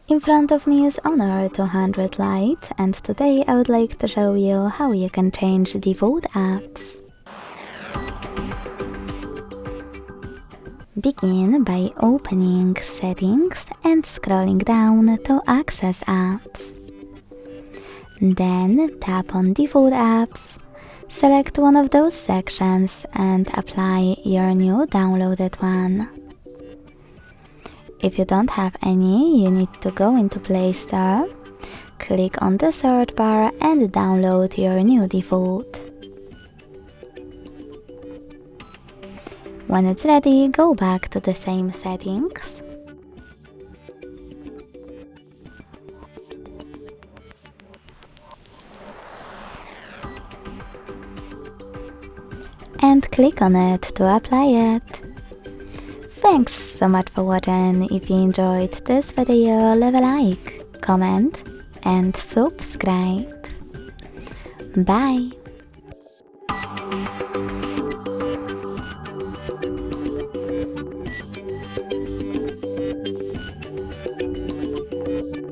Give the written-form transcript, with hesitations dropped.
In front of me is Honor 200 Lite, and today I would like to show you how you can change default apps. Begin by opening Settings and scrolling down to Access Apps. Then tap on Default Apps, select one of those sections and apply your new downloaded one. If you don't have any, you need to go into Play Store, click on the search bar and download your new default. When it's ready, go back to the same settings. And click on it to apply it. Thanks so much for watching. If you enjoyed this video, leave a like, comment and subscribe. Bye!